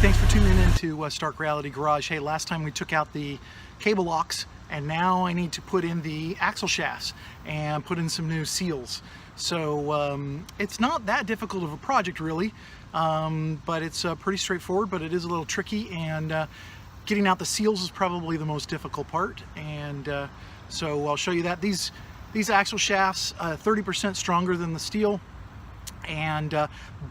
thanks for tuning in to Stark Reality Garage. Hey, last time we took out the cable locks, and now I need to put in the axle shafts and put in some new seals. So it's not that difficult of a project really, but it's pretty straightforward, but it is a little tricky, and getting out the seals is probably the most difficult part. And so I'll show you that. These axle shafts, 30% stronger than the steel, and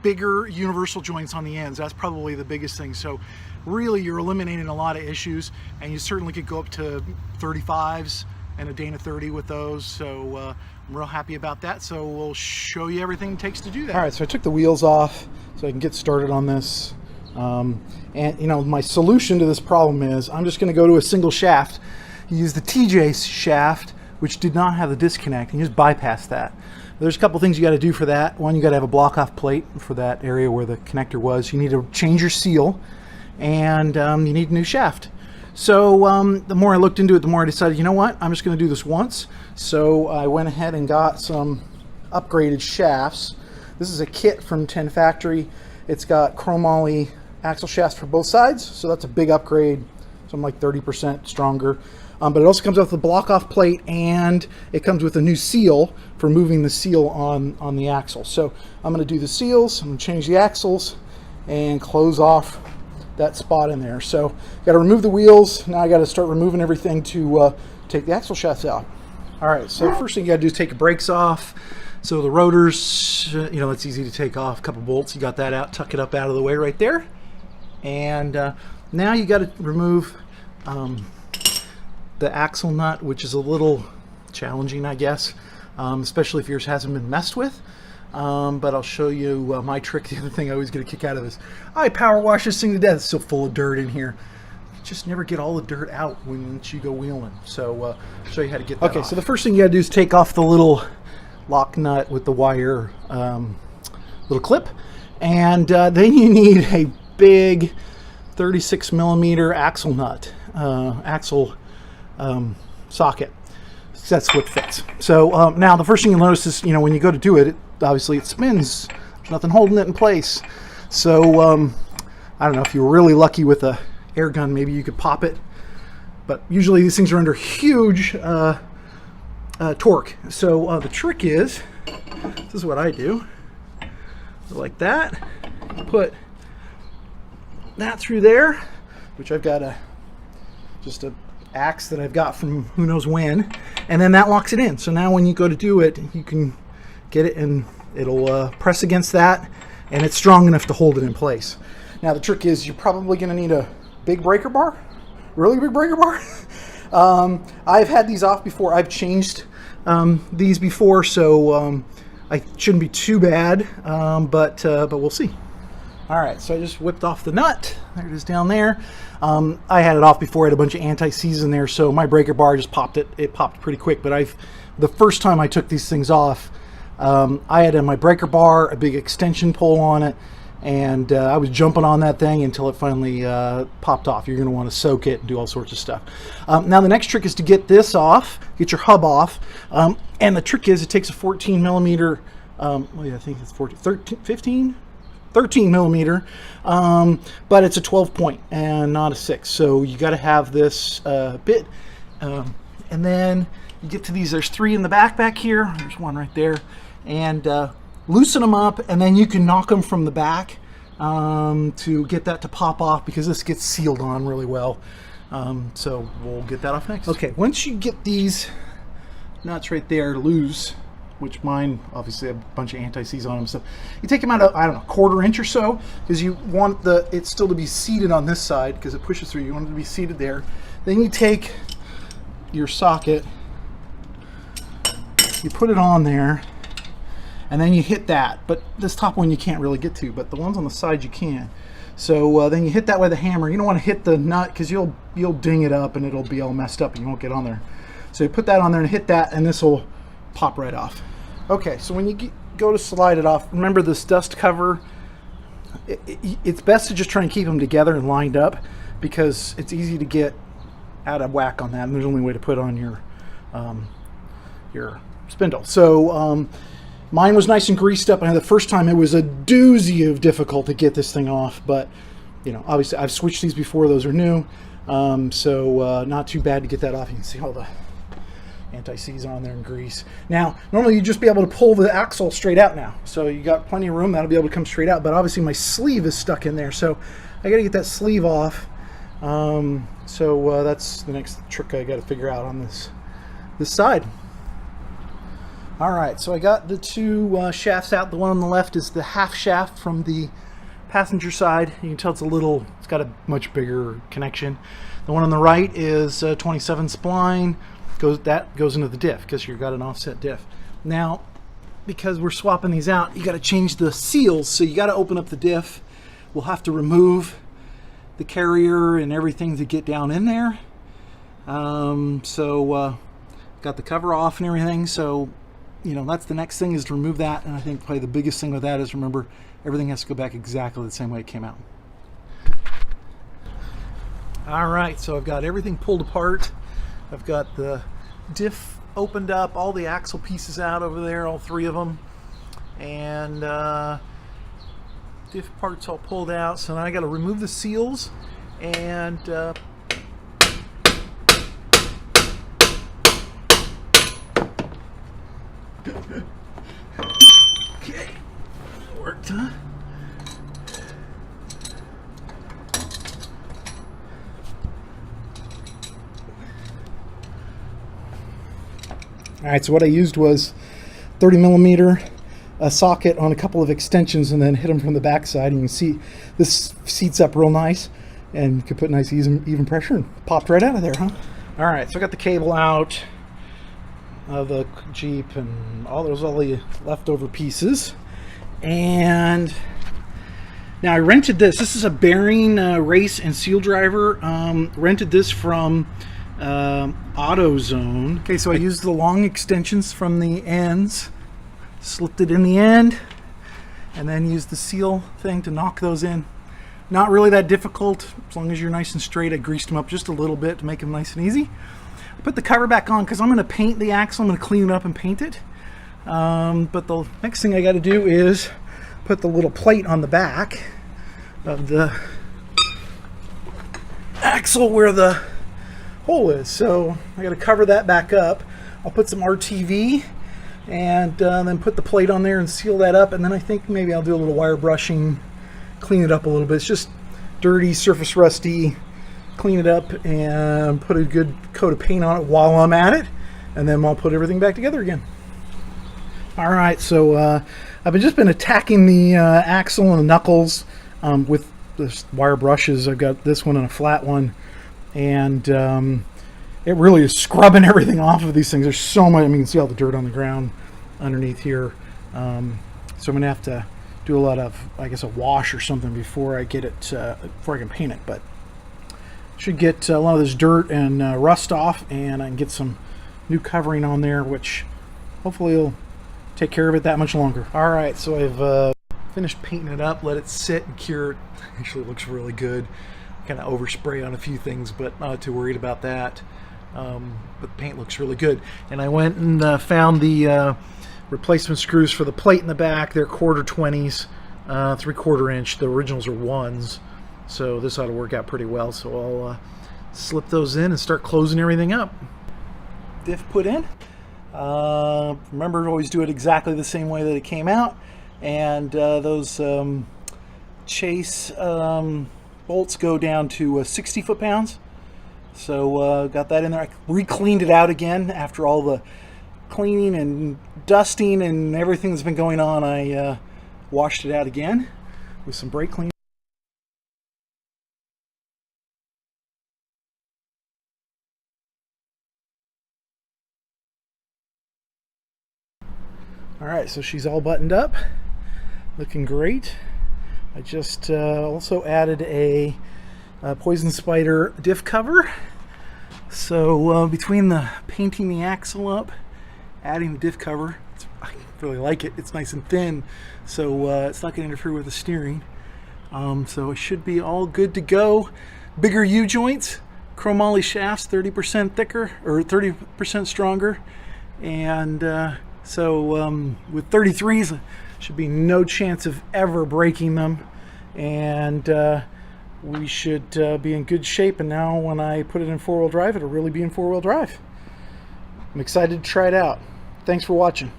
bigger universal joints on the ends. That's probably the biggest thing. So really you're eliminating a lot of issues, and you certainly could go up to 35s and a Dana 30 with those. So I'm real happy about that. So we'll show you everything it takes to do that. All right, so I took the wheels off so I can get started on this. And you know, my solution to this problem is I'm just going to go to a single shaft. You use the TJ shaft, which did not have the disconnect, and you just bypass that. There's a couple things you got to do for that. One, you got to have a block off plate for that area where the connector was. You need to change your seal, and you need a new shaft. So the more I looked into it, the more I decided, you know what, I'm just going to do this once. So I went ahead and got some upgraded shafts. This is a kit from 10 Factory. It's got chromoly axle shafts for both sides, so that's a big upgrade. So I'm like 30% stronger. But it also comes with a block off plate, and it comes with a new seal for moving the seal on the axle. So I'm going to do the seals, I'm going to change the axles and close off that spot in there. So got to remove the wheels. Now I got to start removing everything to take the axle shafts out. All right, so first thing you got to do is take the brakes off. So the rotors, you know, it's easy to take off. A couple bolts, you got that out, tuck it up out of the way right there. And now you got to remove the axle nut, which is a little challenging, I guess, especially if yours hasn't been messed with. But I'll show you my trick. The other thing I always get a kick out of is I power wash this thing to death. It's still full of dirt in here. You just never get all the dirt out when you go wheeling. So I'll show you how to get that off. So the first thing you got to do is take off the little lock nut with the wire little clip, and then you need a big 36 millimeter axle nut, socket. That's what fits. So now the first thing you'll notice is, you know, when you go to do it, obviously it spins. There's nothing holding it in place. So I don't know, if you were really lucky with a air gun, maybe you could pop it, but usually these things are under huge torque. So the trick is, this is what I do, like that. Put that through there, which I've got just a axe that I've got from who knows when, and then that locks it in. So now when you go to do it, you can get it, and it'll press against that, and it's strong enough to hold it in place. Now the trick is, you're probably going to need a big breaker bar, really big breaker bar. I've had these off before. I've changed these before, so I shouldn't be too bad, but we'll see. All right, so I just whipped off the nut. There it is down there. I had it off before. I had a bunch of anti-seize in there, so my breaker bar just popped it. It popped pretty quick, but the first time I took these things off, I had in my breaker bar a big extension pole on it, and I was jumping on that thing until it finally popped off. You're going to want to soak it and do all sorts of stuff. Now the next trick is to get this off, get your hub off, and the trick is, it takes a 14 millimeter, well, yeah, I think it's 13 millimeter, but it's a 12 point and not a 6. So you got to have this bit, and then you get to these. There's 3 in the back here. There's one right there, and loosen them up, and then you can knock them from the back to get that to pop off, because this gets sealed on really well. So we'll get that off next. Okay, once you get these nuts right there loose, which mine obviously have a bunch of anti-seize on them, so you take them out, I don't know, 1/4 inch or so, because you want it still to be seated on this side, because it pushes through. You want it to be seated there. Then you take your socket, you put it on there, and then you hit that. But this top one you can't really get to, but the ones on the side you can. So then you hit that with a hammer. You don't want to hit the nut, because you'll ding it up and it'll be all messed up and you won't get on there. So you put that on there and hit that, and this will pop right off. Okay, so when you go to slide it off, remember this dust cover, it's best to just try and keep them together and lined up, because it's easy to get out of whack on that, and there's only way to put on your spindle. So mine was nice and greased up, and the first time it was a doozy of difficult to get this thing off, but you know, obviously I've switched these before, those are new. So not too bad to get that off. You can see all the anti-seize on there and grease. Now, normally you'd just be able to pull the axle straight out now. So you got plenty of room, that'll be able to come straight out, but obviously my sleeve is stuck in there. So I gotta get that sleeve off. That's the next trick I gotta figure out on this side. All right, so I got the two shafts out. The one on the left is the half shaft from the passenger side. You can tell it's got a much bigger connection. The one on the right is 27 spline. That goes into the diff because you've got an offset diff. Now, because we're swapping these out, you got to change the seals. So you got to open up the diff. We'll have to remove the carrier and everything to get down in there. Got the cover off and everything. So, you know, that's the next thing, is to remove that. And I think probably the biggest thing with that is, remember, everything has to go back exactly the same way it came out. All right, so I've got everything pulled apart. I've got the diff opened up, all the axle pieces out over there, all three of them, and diff parts all pulled out. So now I got to remove the seals and okay, worked, huh? All right, so what I used was 30 millimeter socket on a couple of extensions and then hit them from the back side. And you can see this seats up real nice, and you can put nice even pressure, and popped right out of there, huh? All right, so I got the cable out of the Jeep and all the leftover pieces. And now I rented this. This is a bearing race and seal driver. Rented this from AutoZone. Okay, so I used the long extensions from the ends, slipped it in the end, and then used the seal thing to knock those in. Not really that difficult, as long as you're nice and straight. I greased them up just a little bit to make them nice and easy. I put the cover back on because I'm going to paint the axle. I'm going to clean it up and paint it. But the next thing I got to do is put the little plate on the back of the axle where the hole is. So I got to cover that back up. I'll put some RTV and then put the plate on there and seal that up. And then I think maybe I'll do a little wire brushing, clean it up a little bit. It's just dirty, surface rusty. Clean it up and put a good coat of paint on it while I'm at it, and then I'll put everything back together again. All right, so I've just been attacking the axle and the knuckles with this wire brushes. I've got this one and a flat one, and it really is scrubbing everything off of these things. There's so much. I mean, you can see all the dirt on the ground underneath here. So I'm gonna have to do a lot of, I guess, a wash or something before I get it, before I can paint it. But should get a lot of this dirt and rust off, and I can get some new covering on there, which hopefully will take care of it that much longer. All right, so I've finished painting it up, let it sit and cure. It actually looks really good. Kind of overspray on a few things, but not too worried about that. But the paint looks really good. And I went and found the replacement screws for the plate in the back. They're 1/4 20s, 3/4 inch. The originals are 1s. So this ought to work out pretty well. So I'll slip those in and start closing everything up. Diff put in. Remember to always do it exactly the same way that it came out. And those chase bolts go down to 60 foot-pounds. So got that in there. I re-cleaned it out again after all the cleaning and dusting and everything that's been going on. I washed it out again with some brake cleaner. All right, so she's all buttoned up, looking great. I just also added a Poison Spider diff cover. So between the painting the axle up, adding the diff cover, I really like it. It's nice and thin, so it's not going to interfere with the steering. So it should be all good to go. Bigger U-joints, chromoly shafts, 30% thicker or 30% stronger, and so with 33s, should be no chance of ever breaking them. And we should be in good shape, and now when I put it in four-wheel drive, it'll really be in four-wheel drive. I'm excited to try it out. Thanks for watching.